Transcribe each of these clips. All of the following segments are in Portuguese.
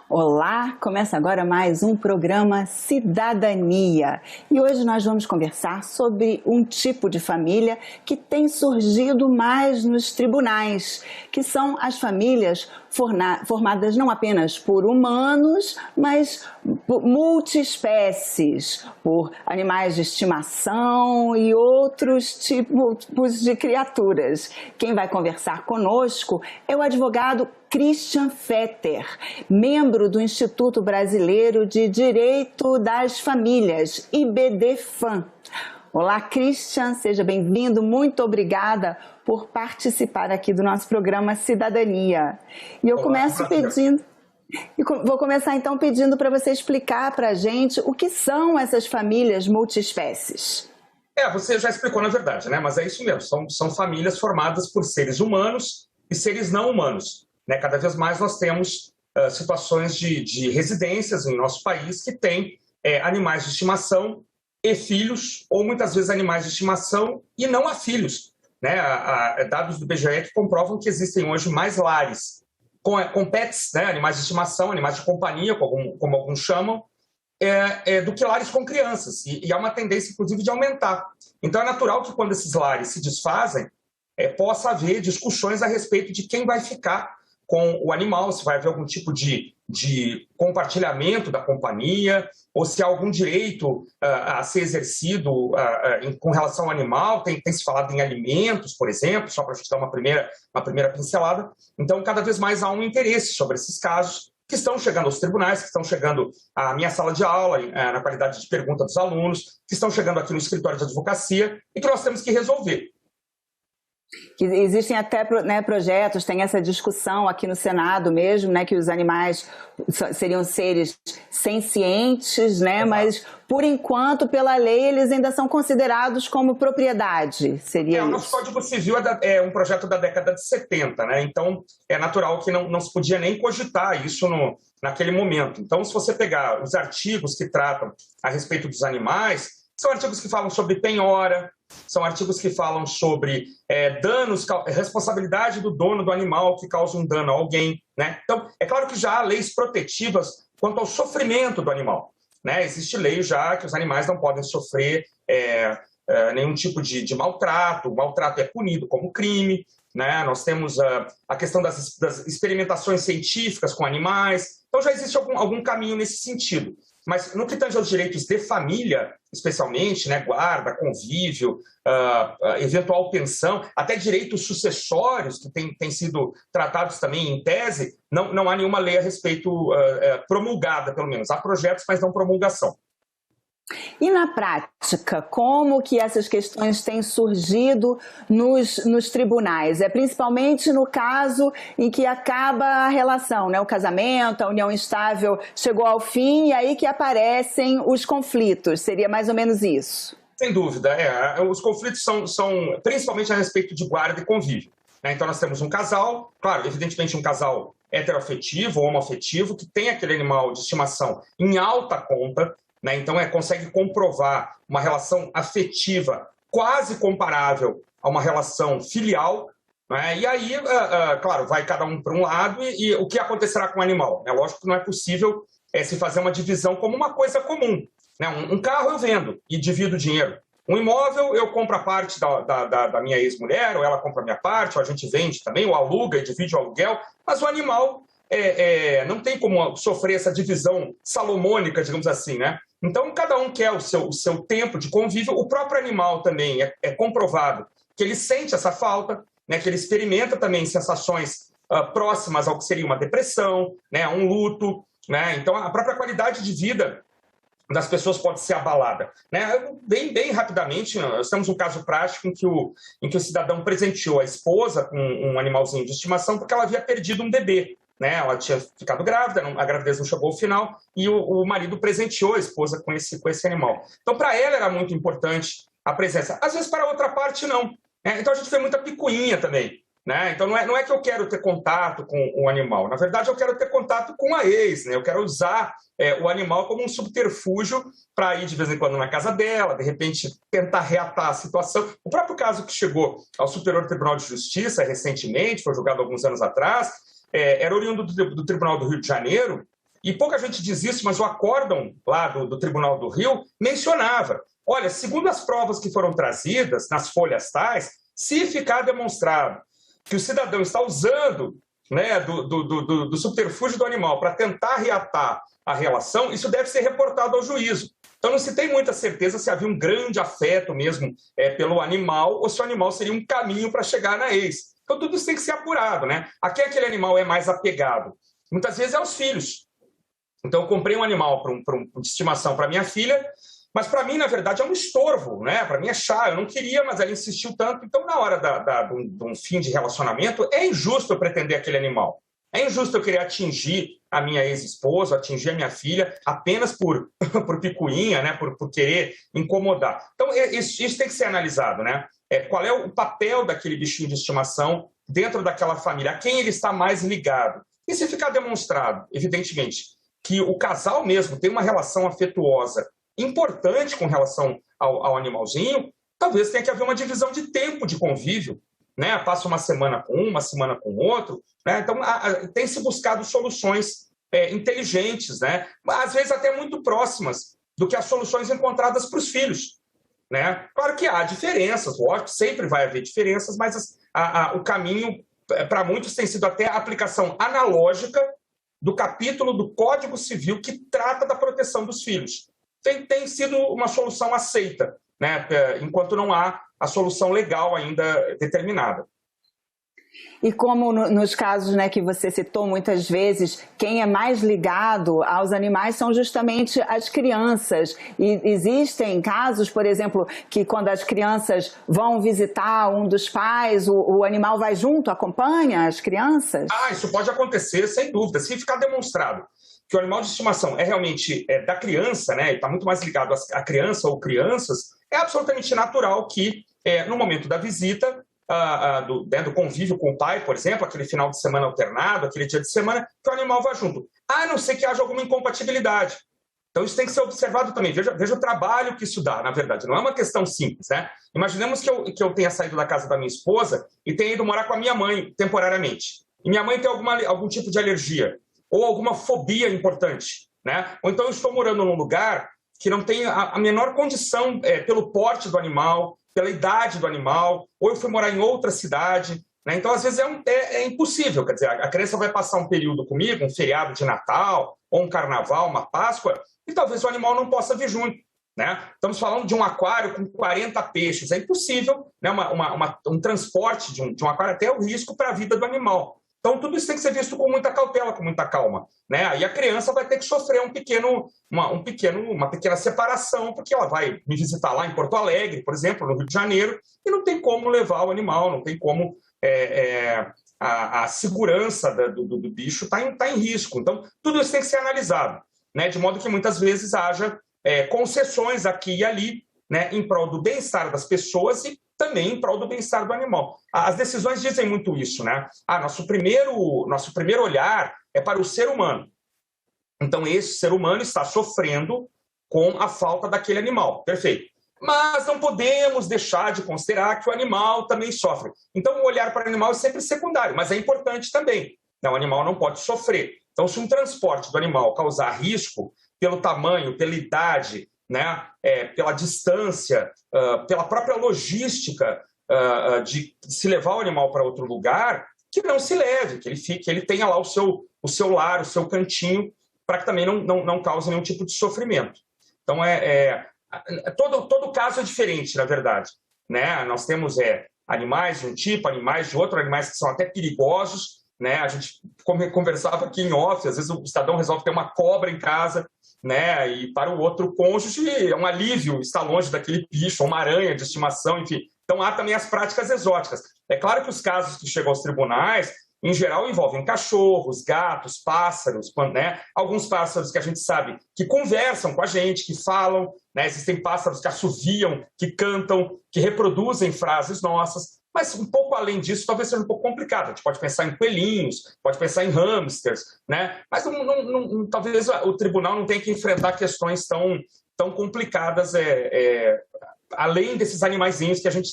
Olá, começa agora mais um programa Cidadania. E hoje nós vamos conversar sobre um tipo de família que tem surgido mais nos tribunais, que são as famílias formadas não apenas por humanos, mas por multiespécies, por animais de estimação e outros tipos de criaturas. Quem vai conversar conosco é o advogado Christian Fetter, membro do Instituto Brasileiro de Direito das Famílias, IBDFAM. Olá, Christian, seja bem-vindo, muito obrigada por participar aqui do nosso programa Cidadania. E eu vou começar então pedindo para você explicar para a gente o que são essas famílias multiespécies. Você já explicou na verdade, né? Mas é isso mesmo, são famílias formadas por seres humanos e seres não humanos. Cada vez mais nós temos situações de residências em nosso país que têm animais de estimação e filhos, ou muitas vezes animais de estimação e não há filhos. Dados do IBGE que comprovam que existem hoje mais lares com pets, animais de estimação, animais de companhia, como alguns chamam, do que lares com crianças. E há uma tendência, inclusive, de aumentar. Então é natural que quando esses lares se desfazem, possa haver discussões a respeito de quem vai ficar com o animal, se vai haver algum tipo de compartilhamento da companhia, ou se há algum direito a ser exercido com relação ao animal. Tem se falado em alimentos, por exemplo, só para a gente dar uma primeira pincelada. Então, cada vez mais há um interesse sobre esses casos que estão chegando aos tribunais, que estão chegando à minha sala de aula, na qualidade de pergunta dos alunos, que estão chegando aqui no escritório de advocacia e que nós temos que resolver. Que existem até projetos, tem essa discussão aqui no Senado mesmo, que os animais seriam seres sencientes, mas por enquanto, pela lei, eles ainda são considerados como propriedade. Seria o nosso Código Civil é um projeto da década de 70, então é natural que não se podia nem cogitar isso naquele momento. Então, se você pegar os artigos que tratam a respeito dos animais, são artigos que falam sobre penhora, são artigos que falam sobre danos, responsabilidade do dono do animal que causa um dano a alguém. Então, é claro que já há leis protetivas quanto ao sofrimento do animal. Existe lei já que os animais não podem sofrer nenhum tipo de maltrato. O maltrato é punido como crime. Nós temos a questão das experimentações científicas com animais. Então, já existe algum caminho nesse sentido. Mas no que tange aos direitos de família, especialmente, guarda, convívio, eventual pensão, até direitos sucessórios que têm sido tratados também em tese, não há nenhuma lei a respeito promulgada, pelo menos. Há projetos, mas não promulgação. E na prática, como que essas questões têm surgido nos tribunais? Principalmente no caso em que acaba a relação, o casamento, a união estável chegou ao fim e aí que aparecem os conflitos. Seria mais ou menos isso? Sem dúvida. Os conflitos são principalmente a respeito de guarda e convívio. Então nós temos um casal, claro, evidentemente um casal heteroafetivo ou homoafetivo que tem aquele animal de estimação em alta conta. Então, consegue comprovar uma relação afetiva quase comparável a uma relação filial. E aí, claro, vai cada um para um lado e o que acontecerá com o animal? Lógico que não é possível se fazer uma divisão como uma coisa comum. Um carro eu vendo e divido o dinheiro. Um imóvel eu compro a parte da minha ex-mulher, ou ela compra a minha parte, ou a gente vende também, ou aluga e divide o aluguel. Mas o animal não tem como sofrer essa divisão salomônica, digamos assim, Então, cada um quer o seu tempo de convívio. O próprio animal também é comprovado que ele sente essa falta, que ele experimenta também sensações próximas ao que seria uma depressão, um luto. Então, a própria qualidade de vida das pessoas pode ser abalada. Bem rapidamente, nós temos um caso prático em que o cidadão presenteou a esposa com um animalzinho de estimação porque ela havia perdido um bebê. Ela tinha ficado grávida, a gravidez não chegou ao final e o marido presenteou a esposa com esse animal. Então, para ela era muito importante a presença. Às vezes, para a outra parte, não. Então, a gente fez muita picuinha também. Então, não é que eu quero ter contato com o animal. Na verdade, eu quero ter contato com a ex. Eu quero usar o animal como um subterfúgio para ir de vez em quando na casa dela, de repente tentar reatar a situação. O próprio caso que chegou ao Superior Tribunal de Justiça recentemente, foi julgado alguns anos atrás, era oriundo do Tribunal do Rio de Janeiro, e pouca gente diz isso, mas o acórdão lá do Tribunal do Rio mencionava, olha, segundo as provas que foram trazidas nas folhas tais, se ficar demonstrado que o cidadão está usando, né, do subterfúgio do animal para tentar reatar a relação, isso deve ser reportado ao juízo. Então não se tem muita certeza se havia um grande afeto mesmo pelo animal ou se o animal seria um caminho para chegar na ex. Então tudo isso tem que ser apurado, né? A quem aquele animal é mais apegado? Muitas vezes é aos filhos. Então eu comprei um animal de estimação para minha filha, mas para mim, na verdade, é um estorvo, né? Para mim é chato, eu não queria, mas ela insistiu tanto. Então, na hora de um fim de relacionamento, é injusto eu pretender aquele animal. É injusto eu querer atingir a minha ex-esposa, atingir a minha filha, apenas por picuinha, né? Por querer incomodar. Então, isso tem que ser analisado, né? Qual é o papel daquele bichinho de estimação dentro daquela família? A quem ele está mais ligado? E se ficar demonstrado, evidentemente, que o casal mesmo tem uma relação afetuosa importante com relação ao animalzinho, talvez tenha que haver uma divisão de tempo de convívio, né? Passa uma semana com um, uma semana com o outro, né? Então, tem se buscado soluções inteligentes, né? Às vezes até muito próximas do que as soluções encontradas para os filhos, né? Claro que há diferenças, lógico, sempre vai haver diferenças, mas o caminho, para muitos, tem sido até a aplicação analógica do capítulo do Código Civil que trata da proteção dos filhos. Tem sido uma solução aceita, né? Enquanto não há a solução legal ainda determinada. E como nos casos, né, que você citou muitas vezes, quem é mais ligado aos animais são justamente as crianças. E existem casos, por exemplo, que quando as crianças vão visitar um dos pais, o animal vai junto, acompanha as crianças? Isso pode acontecer, sem dúvida, se ficar demonstrado que o animal de estimação é realmente da criança, né, e está muito mais ligado à criança ou crianças, é absolutamente natural que, no momento da visita, do convívio com o pai, por exemplo, aquele final de semana alternado, aquele dia de semana, que o animal vá junto. A não ser que haja alguma incompatibilidade. Então isso tem que ser observado também. Veja o trabalho que isso dá, na verdade. Não é uma questão simples, né? Imaginemos que eu tenha saído da casa da minha esposa e tenha ido morar com a minha mãe temporariamente. E minha mãe tem algum tipo de alergia ou alguma fobia importante, né? Ou então eu estou morando num lugar que não tem a menor condição pelo porte do animal, pela idade do animal, ou eu fui morar em outra cidade, né? Então, às vezes, é impossível. Quer dizer, a criança vai passar um período comigo, um feriado de Natal, ou um carnaval, uma Páscoa, e talvez o animal não possa vir junto, né? Estamos falando de um aquário com 40 peixes. É impossível, né? Um transporte de um aquário até o risco para a vida do animal. Então, tudo isso tem que ser visto com muita cautela, com muita calma, né? Aí a criança vai ter que sofrer uma pequena separação, porque ela vai me visitar lá em Porto Alegre, por exemplo, no Rio de Janeiro, e não tem como levar o animal, não tem como a segurança do bicho está em risco. Então, tudo isso tem que ser analisado, né? De modo que muitas vezes haja concessões aqui e ali, né, em prol do bem-estar das pessoas e também em prol do bem-estar do animal. As decisões dizem muito isso, né? Nosso primeiro olhar é para o ser humano. Então, esse ser humano está sofrendo com a falta daquele animal. Perfeito. Mas não podemos deixar de considerar que o animal também sofre. Então, o olhar para o animal é sempre secundário, mas é importante também. O animal não pode sofrer. Então, se um transporte do animal causar risco pelo tamanho, pela idade, né, pela distância, pela própria logística de se levar o animal para outro lugar, que não se leve, que ele tenha lá o seu lar, o seu cantinho, para que também não cause nenhum tipo de sofrimento. Então, todo caso é diferente, na verdade, né? Nós temos animais de um tipo, animais de outro, animais que são até perigosos, né? A gente conversava aqui em off, às vezes o cidadão resolve ter uma cobra em casa, né? E para o outro cônjuge é um alívio estar longe daquele bicho, uma aranha de estimação, enfim. Então há também as práticas exóticas. É claro que os casos que chegam aos tribunais, em geral, envolvem cachorros, gatos, pássaros, né? Alguns pássaros que a gente sabe que conversam com a gente, que falam, né? Existem pássaros que assoviam, que cantam, que reproduzem frases nossas. Mas um pouco além disso, talvez seja um pouco complicado. A gente pode pensar em coelhinhos, pode pensar em hamsters, né? Mas talvez o tribunal não tenha que enfrentar questões tão complicadas além desses animaizinhos que a gente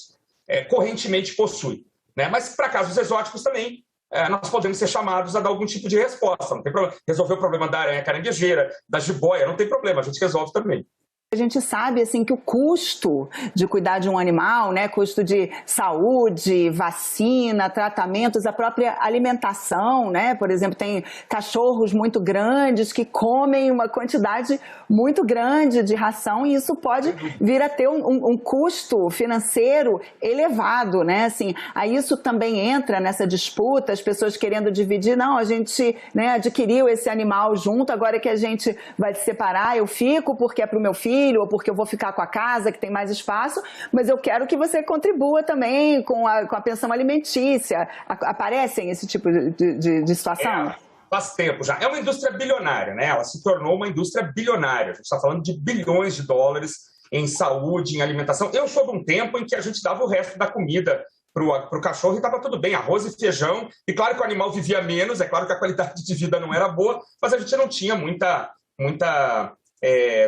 correntemente possui, né? Mas para casos exóticos também, nós podemos ser chamados a dar algum tipo de resposta. Não tem problema. Resolver o problema da aranha caranguejeira, da jiboia, não tem problema, a gente resolve também. A gente sabe assim que o custo de cuidar de um animal, né, custo de saúde, vacina, tratamentos, a própria alimentação, né, por exemplo, tem cachorros muito grandes que comem uma quantidade muito grande de ração e isso pode vir a ter um custo financeiro elevado, né, assim, aí isso também entra nessa disputa, as pessoas querendo dividir, não, a gente, né, adquiriu esse animal junto, agora que a gente vai se separar, eu fico porque é para o meu filho, ou porque eu vou ficar com a casa, que tem mais espaço, mas eu quero que você contribua também com a pensão alimentícia. Aparecem esse tipo de situação? Faz tempo já. É uma indústria bilionária, né? Ela se tornou uma indústria bilionária. A gente está falando de bilhões de dólares em saúde, em alimentação. Eu sou de um tempo em que a gente dava o resto da comida para o cachorro e estava tudo bem, arroz e feijão. E claro que o animal vivia menos, é claro que a qualidade de vida não era boa, mas a gente não tinha muita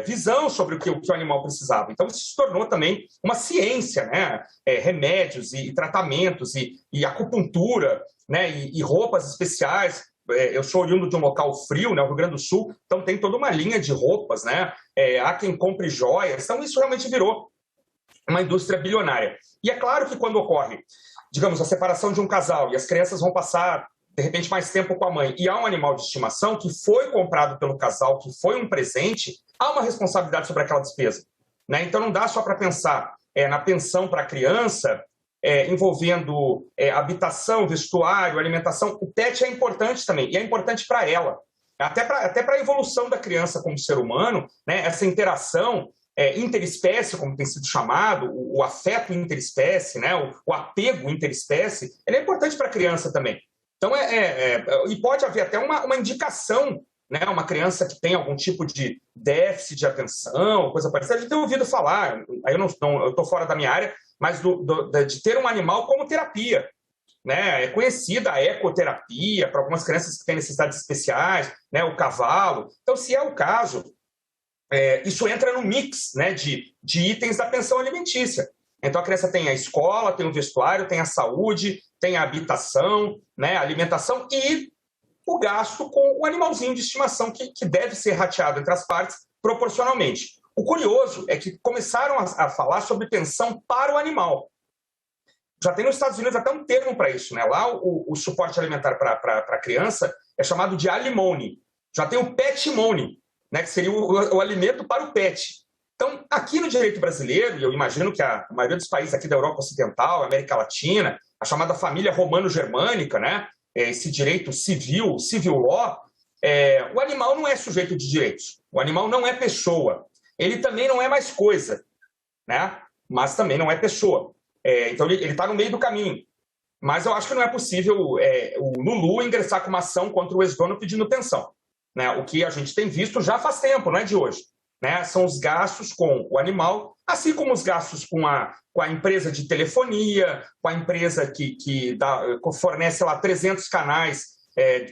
visão sobre o que o animal precisava. Então, isso se tornou também uma ciência, né? Remédios e tratamentos e acupuntura, né? E roupas especiais. Eu sou oriundo de um local frio, né? O Rio Grande do Sul, então tem toda uma linha de roupas, né? Há quem compre joias. Então, isso realmente virou uma indústria bilionária. E é claro que quando ocorre, digamos, a separação de um casal e as crianças vão passar de repente, mais tempo com a mãe, e há um animal de estimação que foi comprado pelo casal, que foi um presente, há uma responsabilidade sobre aquela despesa, né? Então, não dá só para pensar na pensão para a criança, envolvendo habitação, vestuário, alimentação. O pet é importante também, e é importante para ela, até para a evolução da criança como ser humano, né? Essa interação interespécie, como tem sido chamado, o afeto interespécie, né? O apego interespécie, ele é importante para a criança também. Então, e pode haver até uma indicação, né? Uma criança que tem algum tipo de déficit de atenção, coisa parecida. A gente tem ouvido falar, aí eu estou fora da minha área, mas de ter um animal como terapia, né? É conhecida a ecoterapia para algumas crianças que têm necessidades especiais, né? O cavalo. Então, se é o caso, isso entra no mix, né? de itens da pensão alimentícia. Então, a criança tem a escola, tem o vestuário, tem a saúde, tem a habitação, né, a alimentação e o gasto com o animalzinho de estimação que deve ser rateado entre as partes proporcionalmente. O curioso é que começaram a falar sobre pensão para o animal. Já tem nos Estados Unidos até um termo para isso, né? Lá o suporte alimentar para a criança é chamado de alimony. Já tem o petmony, né, que seria o alimento para o pet. Então, aqui no direito brasileiro, e eu imagino que a maioria dos países aqui da Europa Ocidental, América Latina, a chamada família romano-germânica, né? Esse direito civil law, o animal não é sujeito de direitos. O animal não é pessoa. Ele também não é mais coisa, né? Mas também não é pessoa. Então, ele está no meio do caminho. Mas eu acho que não é possível o Lulu ingressar com uma ação contra o ex-dono pedindo pensão, né? O que a gente tem visto já faz tempo, não é de hoje. Né? São os gastos com o animal, assim como os gastos com a empresa de telefonia, com a empresa que fornece lá 300 canais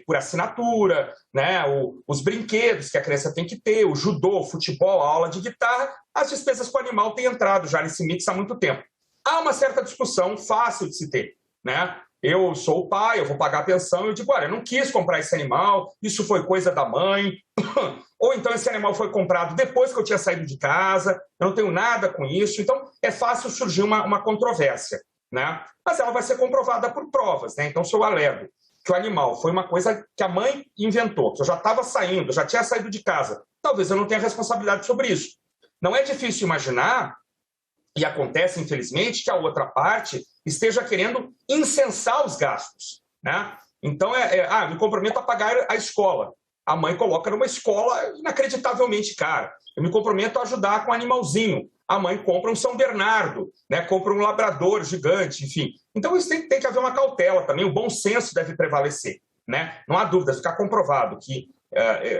por assinatura, né? Os brinquedos que a criança tem que ter, o judô, o futebol, a aula de guitarra. As despesas com o animal têm entrado já nesse mix há muito tempo. Há uma certa discussão fácil de se ter, né? Eu sou o pai, eu vou pagar a pensão, eu digo, olha, eu não quis comprar esse animal, isso foi coisa da mãe, ou então esse animal foi comprado depois que eu tinha saído de casa, eu não tenho nada com isso, então é fácil surgir uma controvérsia, né? Mas ela vai ser comprovada por provas, né? Então, se eu alego que o animal foi uma coisa que a mãe inventou, que eu já estava saindo, já tinha saído de casa, talvez eu não tenha responsabilidade sobre isso. Não é difícil imaginar, e acontece, infelizmente, que a outra parte esteja querendo incensar os gastos, né? Então, me comprometo a pagar a escola. A mãe coloca numa escola inacreditavelmente cara. Eu me comprometo a ajudar com um animalzinho. A mãe compra um São Bernardo, né? Compra um labrador gigante, enfim. Então, isso tem que haver uma cautela também. O bom senso deve prevalecer, né? Não há dúvida, ficar comprovado que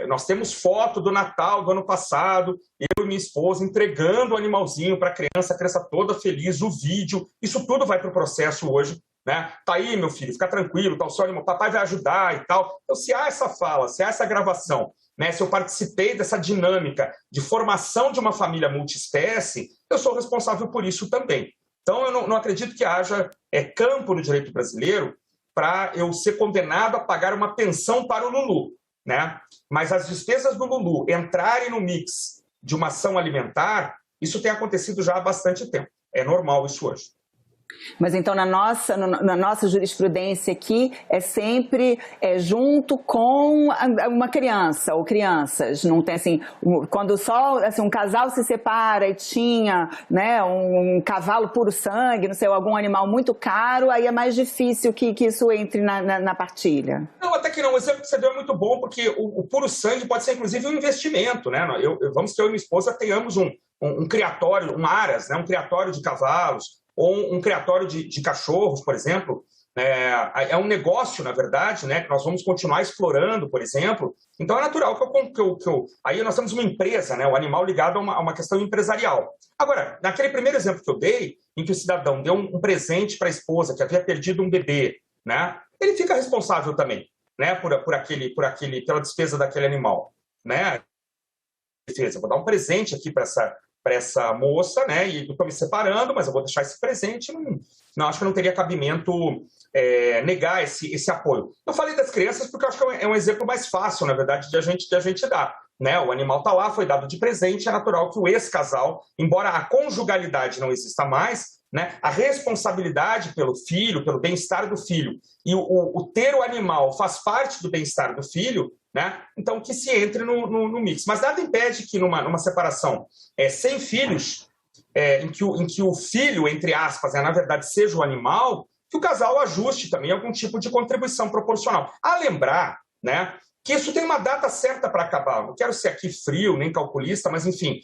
nós temos foto do Natal do ano passado, eu e minha esposa entregando o animalzinho para a criança toda feliz, o vídeo, isso tudo vai para o processo hoje, né? Tá aí, meu filho, fica tranquilo, tá o seu animal, papai vai ajudar e tal. Então, se há essa fala, se há essa gravação, né? Se eu participei dessa dinâmica de formação de uma família multiespécie, eu sou responsável por isso também. Então, eu não acredito que haja campo no direito brasileiro para eu ser condenado a pagar uma pensão para o Lulu, né? Mas as despesas do Lulu entrarem no mix de uma ação alimentar, isso tem acontecido já há bastante tempo. É normal isso hoje. Mas então na nossa jurisprudência aqui é sempre junto com uma criança ou crianças, não tem assim, quando só assim, um casal se separa e tinha, né, um cavalo puro sangue, não sei, algum animal muito caro, aí é mais difícil que isso entre na partilha. Não, até que não, o exemplo que você deu é muito bom, porque o puro sangue pode ser inclusive um investimento, né? Vamos que eu e minha esposa tenhamos um criatório, um aras, né, um criatório de cavalos, ou um criatório de cachorros, por exemplo. É um negócio, na verdade, né, que nós vamos continuar explorando, por exemplo. Então é natural que eu... Aí nós temos uma empresa, né, o animal ligado a uma questão empresarial. Agora, naquele primeiro exemplo que eu dei, em que o cidadão deu um presente para a esposa que havia perdido um bebê, né, ele fica responsável também, né, pela despesa daquele animal, né? Vou dar um presente aqui para essa moça, né? E estou me separando, mas eu vou deixar esse presente. Não acho que não teria cabimento negar esse apoio. Eu falei das crianças porque eu acho que é um exemplo mais fácil, na verdade, de a gente dar, né? O animal está lá, foi dado de presente, é natural que o ex-casal, embora a conjugalidade não exista mais, né, a responsabilidade pelo filho, pelo bem-estar do filho, e o ter o animal faz parte do bem-estar do filho, né? Então que se entre no mix. Mas nada impede que numa separação sem filhos, em que o filho, entre aspas, na verdade seja o animal, que o casal ajuste também algum tipo de contribuição proporcional. A lembrar, né, que isso tem uma data certa para acabar. Não quero ser aqui frio, nem calculista, mas enfim,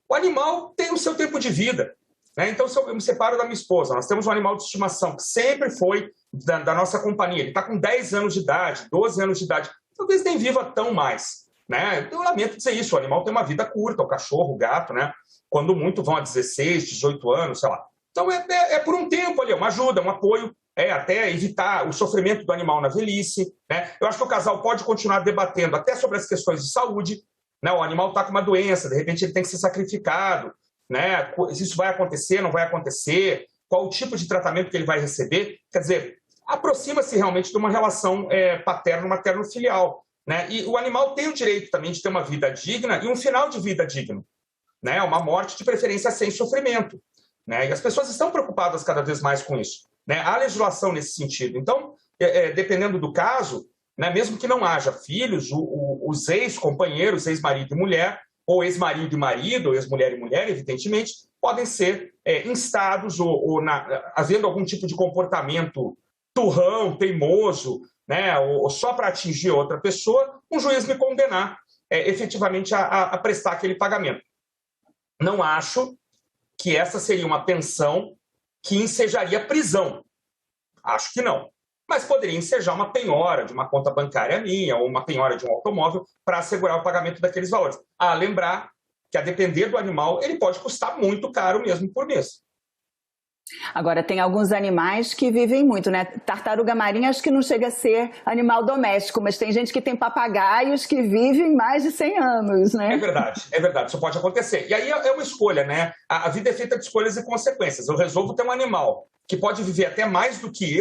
o animal tem o seu tempo de vida. Né? Então, se eu me separo da minha esposa, nós temos um animal de estimação que sempre foi da nossa companhia. Ele está com 10 anos de idade, 12 anos de idade. Talvez nem viva tão mais. Né? Eu lamento dizer isso, o animal tem uma vida curta, o cachorro, o gato, né? Quando muito vão a 16, 18 anos, sei lá. Então, é por um tempo ali, uma ajuda, um apoio, até evitar o sofrimento do animal na velhice. Né? Eu acho que o casal pode continuar debatendo até sobre as questões de saúde. Né? O animal está com uma doença, de repente ele tem que ser sacrificado. Né? Se isso vai acontecer, não vai acontecer, qual o tipo de tratamento que ele vai receber. Quer dizer, aproxima-se realmente de uma relação paterno-materno-filial. Né? E o animal tem o direito também de ter uma vida digna e um final de vida digno. Né? Uma morte de preferência sem sofrimento. Né? E as pessoas estão preocupadas cada vez mais com isso. Né? Há legislação nesse sentido. Então, dependendo do caso, né, mesmo que não haja filhos, os ex-companheiros, ex-marido e mulher, ou ex-marido e marido, ou ex-mulher e mulher, evidentemente, podem ser instados havendo algum tipo de comportamento turrão, teimoso, né, ou só para atingir outra pessoa, um juiz me condenar efetivamente a prestar aquele pagamento. Não acho que essa seria uma pensão que ensejaria prisão. Acho que não. Mas poderia ensejar uma penhora de uma conta bancária minha ou uma penhora de um automóvel para assegurar o pagamento daqueles valores. A lembrar que, a depender do animal, ele pode custar muito caro mesmo por mês. Agora, tem alguns animais que vivem muito, né? Tartaruga marinha acho que não chega a ser animal doméstico, mas tem gente que tem papagaios que vivem mais de 100 anos, né? É verdade, isso pode acontecer. E aí é uma escolha, né? A vida é feita de escolhas e consequências. Eu resolvo ter um animal que pode viver até mais do que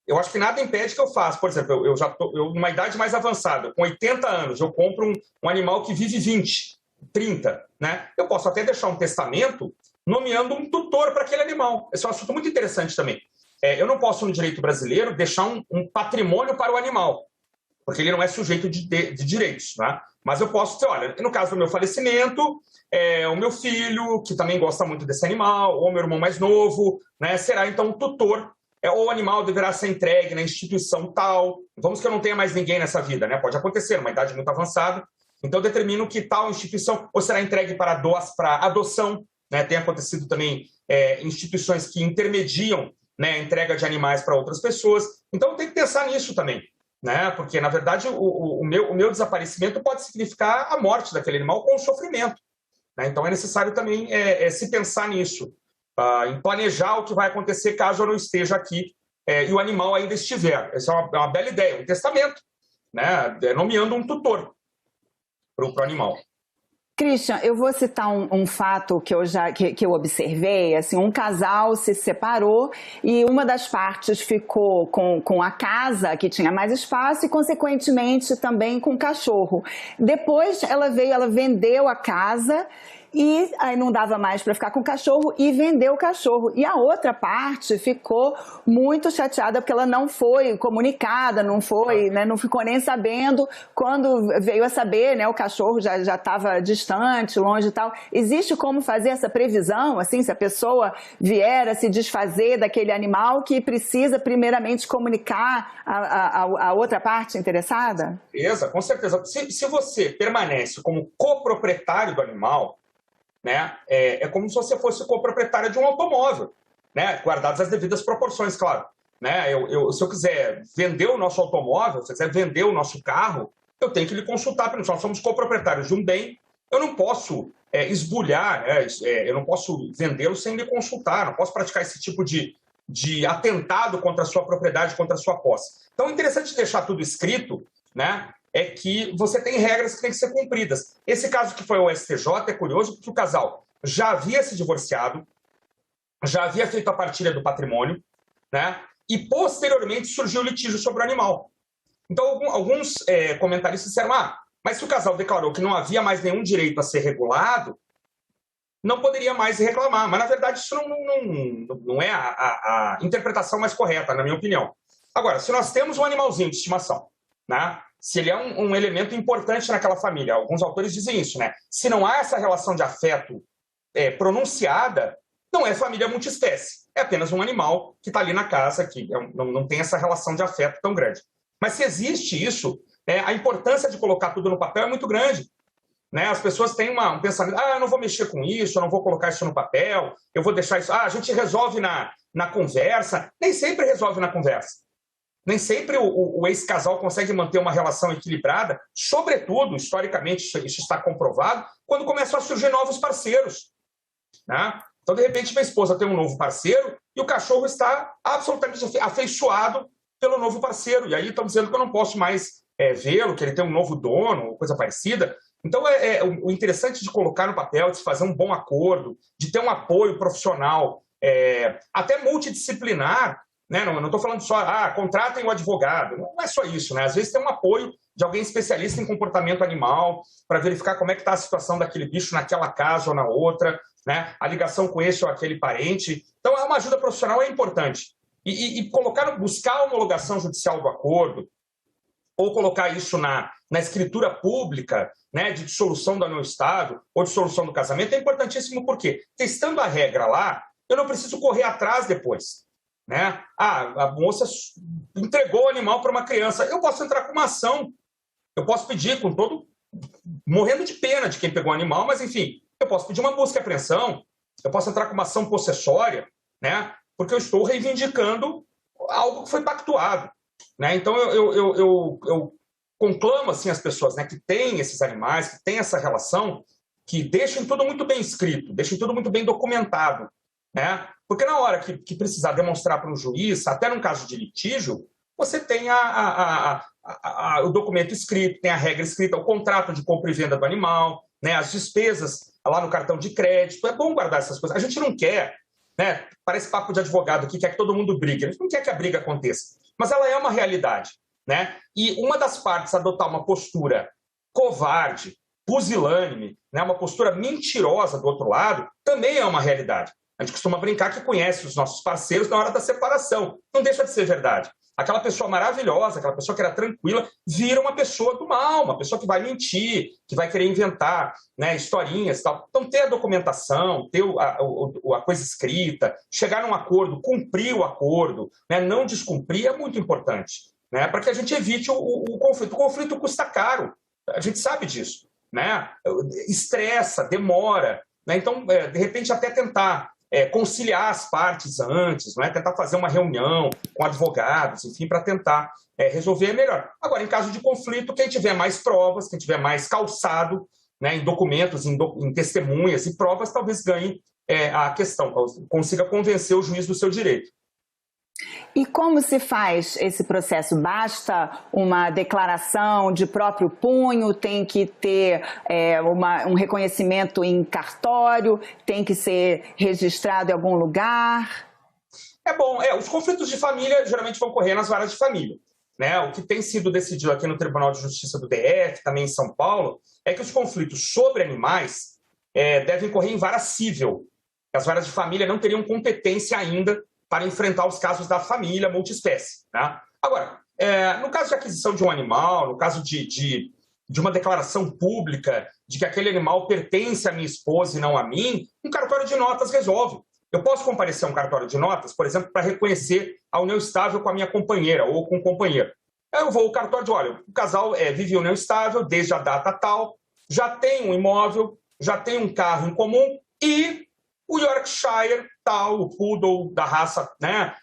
eu acho que nada impede que eu faça. Por exemplo, eu já estou numa idade mais avançada, com 80 anos, eu compro um animal que vive 20, 30, né? Eu posso até deixar um testamento nomeando um tutor para aquele animal. Esse é um assunto muito interessante também. Eu não posso, no direito brasileiro, deixar um patrimônio para o animal, porque ele não é sujeito de direitos, né? Mas eu posso dizer, olha, no caso do meu falecimento, o meu filho, que também gosta muito desse animal, ou meu irmão mais novo, né, será então um tutor, ou o animal deverá ser entregue na instituição tal. Vamos que eu não tenha mais ninguém nessa vida, né? Pode acontecer, numa idade muito avançada. Então, eu determino que tal instituição ou será entregue para adoção. Né? Tem acontecido também instituições que intermediam, né, a entrega de animais para outras pessoas. Então, tem que pensar nisso também. Né? Porque, na verdade, o meu desaparecimento pode significar a morte daquele animal com sofrimento. Né? Então, é necessário também se pensar nisso. Em planejar o que vai acontecer caso eu não esteja aqui e o animal ainda estiver. Essa é uma bela ideia, um testamento, né? Nomeando um tutor para o animal. Christian, eu vou citar um fato que eu observei, assim, um casal se separou e uma das partes ficou com a casa, que tinha mais espaço, e consequentemente também com o cachorro. Depois ela vendeu a casa e aí não dava mais para ficar com o cachorro e vendeu o cachorro. E a outra parte ficou muito chateada porque ela não foi comunicada, não foi, né, não ficou nem sabendo. Quando veio a saber, né, o cachorro já estava distante, longe e tal. Existe como fazer essa previsão, assim, se a pessoa vier a se desfazer daquele animal, que precisa primeiramente comunicar a outra parte interessada? Beleza, com certeza. Se você permanece como coproprietário do animal, né, é como se você fosse coproprietário de um automóvel, né, guardadas as devidas proporções, claro. Né? Se eu quiser vender o nosso automóvel, se eu quiser vender o nosso carro, eu tenho que lhe consultar, porque nós somos coproprietários de um bem, eu não posso esbulhar, eu não posso vendê-lo sem lhe consultar, não posso praticar esse tipo de atentado contra a sua propriedade, contra a sua posse. Então, é interessante deixar tudo escrito, né? É que você tem regras que têm que ser cumpridas. Esse caso que foi ao STJ é curioso porque o casal já havia se divorciado, já havia feito a partilha do patrimônio, né? E posteriormente surgiu o litígio sobre o animal. Então, alguns comentaristas disseram, mas se o casal declarou que não havia mais nenhum direito a ser regulado, não poderia mais reclamar. Mas, na verdade, isso não é a interpretação mais correta, na minha opinião. Agora, se nós temos um animalzinho de estimação, né? Se ele é um elemento importante naquela família, alguns autores dizem isso, né? Se não há essa relação de afeto pronunciada, não é família multiespécie. É apenas um animal que está ali na casa, que não tem essa relação de afeto tão grande. Mas se existe isso, a importância de colocar tudo no papel é muito grande. Né? As pessoas têm um pensamento, eu não vou mexer com isso, eu não vou colocar isso no papel, eu vou deixar isso... a gente resolve na conversa. Nem sempre resolve na conversa. Nem sempre o ex-casal consegue manter uma relação equilibrada, sobretudo, historicamente, isso está comprovado, quando começam a surgir novos parceiros. Né? Então, de repente, minha esposa tem um novo parceiro e o cachorro está absolutamente afeiçoado pelo novo parceiro. E aí estão dizendo que eu não posso mais vê-lo, que ele tem um novo dono, coisa parecida. Então, o interessante de colocar no papel, de fazer um bom acordo, de ter um apoio profissional, até multidisciplinar, né? Não estou falando só, contratem o advogado. Não é só isso, né? Às vezes tem um apoio de alguém especialista em comportamento animal para verificar como é que está a situação daquele bicho naquela casa ou na outra, né? A ligação com esse ou aquele parente. Então, uma ajuda profissional é importante. E buscar a homologação judicial do acordo, ou colocar isso na escritura pública, né, de dissolução da união estável ou dissolução do casamento, é importantíssimo porque, testando a regra lá, eu não preciso correr atrás depois. Né? A moça entregou o animal para uma criança. Eu posso entrar com uma ação. Eu posso pedir morrendo de pena de quem pegou o animal, mas, enfim, eu posso pedir uma busca e apreensão, eu posso entrar com uma ação possessória, né? Porque eu estou reivindicando algo que foi pactuado. Né? Então, eu conclamo assim, as pessoas, né, que têm esses animais, que têm essa relação, que deixem tudo muito bem escrito, deixem tudo muito bem documentado. Né? Porque na hora que precisar demonstrar para um juiz, até num caso de litígio, você tem o documento escrito, tem a regra escrita, o contrato de compra e venda do animal, né, as despesas lá no cartão de crédito. É bom guardar essas coisas. A gente não quer, né, parece papo de advogado aqui, quer que todo mundo brigue. A gente não quer que a briga aconteça. Mas ela é uma realidade. Né? E uma das partes adotar uma postura covarde, pusilânime, né, uma postura mentirosa do outro lado, também é uma realidade. A gente costuma brincar que conhece os nossos parceiros na hora da separação. Não deixa de ser verdade. Aquela pessoa maravilhosa, aquela pessoa que era tranquila, vira uma pessoa do mal, uma pessoa que vai mentir, que vai querer inventar, né, historinhas e tal. Então, ter a documentação, ter a coisa escrita, chegar num acordo, cumprir o acordo, né, não descumprir, é muito importante, né, para que a gente evite o conflito. O conflito custa caro, a gente sabe disso. Né? Estressa, demora. Né? Então, de repente, até tentar conciliar as partes antes, né? Tentar fazer uma reunião com advogados, enfim, para tentar resolver melhor. Agora, em caso de conflito, quem tiver mais provas, quem tiver mais calçado, né, em documentos, em testemunhas e provas, talvez ganhe a questão, consiga convencer o juiz do seu direito. E como se faz esse processo? Basta uma declaração de próprio punho? Tem que ter um reconhecimento em cartório? Tem que ser registrado em algum lugar? Os conflitos de família geralmente vão correr nas varas de família, né? O que tem sido decidido aqui no Tribunal de Justiça do DF, também em São Paulo, é que os conflitos sobre animais devem correr em vara civil. As varas de família não teriam competência ainda para enfrentar os casos da família multiespécie, né? Agora, no caso de aquisição de um animal, no caso de uma declaração pública de que aquele animal pertence à minha esposa e não a mim, um cartório de notas resolve. Eu posso comparecer a um cartório de notas, por exemplo, para reconhecer a união estável com a minha companheira ou com o companheiro. Eu vou ao cartório de, olha, o casal vive união estável desde a data tal, já tem um imóvel, já tem um carro em comum e o Yorkshire tal, o poodle da raça, né,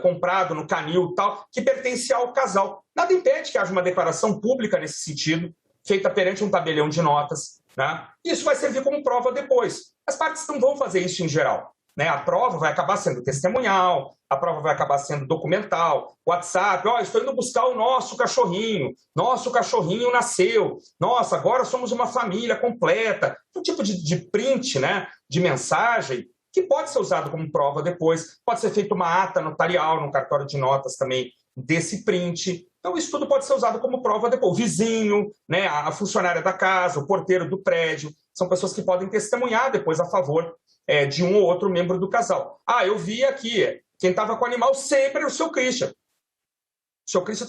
comprado no canil tal, que pertence ao casal. Nada impede que haja uma declaração pública nesse sentido, feita perante um tabelião de notas, né? Isso vai servir como prova depois. As partes não vão fazer isso em geral, né? A prova vai acabar sendo testemunhal, a prova vai acabar sendo documental, WhatsApp, estou indo buscar o nosso cachorrinho nasceu, nossa, agora somos uma família completa, um tipo de print, né, de mensagem, que pode ser usado como prova depois, pode ser feita uma ata notarial no cartório de notas também desse print. Então isso tudo pode ser usado como prova depois. O vizinho, né, a funcionária da casa, o porteiro do prédio, são pessoas que podem testemunhar depois a favor de um ou outro membro do casal. Eu vi aqui, quem estava com o animal sempre era o seu Christian. O seu Christian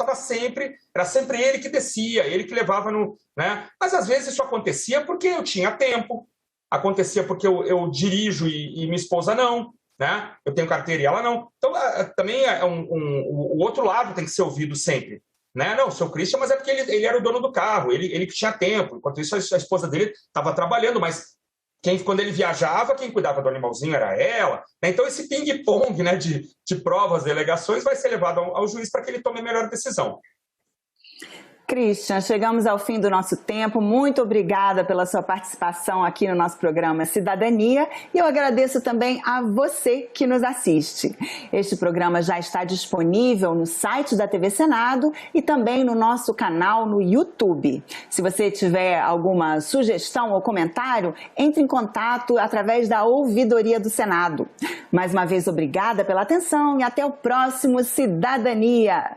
era sempre ele que descia, ele que levava no... né? Mas às vezes isso acontecia porque eu tinha tempo, acontecia porque eu dirijo e minha esposa não, né? Eu tenho carteira e ela não. Então também o outro lado tem que ser ouvido sempre. Né? Não, o seu Christian, mas é porque ele era o dono do carro, ele que tinha tempo. Enquanto isso, a esposa dele estava trabalhando, mas quando ele viajava, quem cuidava do animalzinho era ela. Então, esse ping-pong, né, de provas e alegações vai ser levado ao juiz para que ele tome a melhor decisão. Christian, chegamos ao fim do nosso tempo. Muito obrigada pela sua participação aqui no nosso programa Cidadania e eu agradeço também a você que nos assiste. Este programa já está disponível no site da TV Senado e também no nosso canal no YouTube. Se você tiver alguma sugestão ou comentário, entre em contato através da Ouvidoria do Senado. Mais uma vez, obrigada pela atenção e até o próximo Cidadania.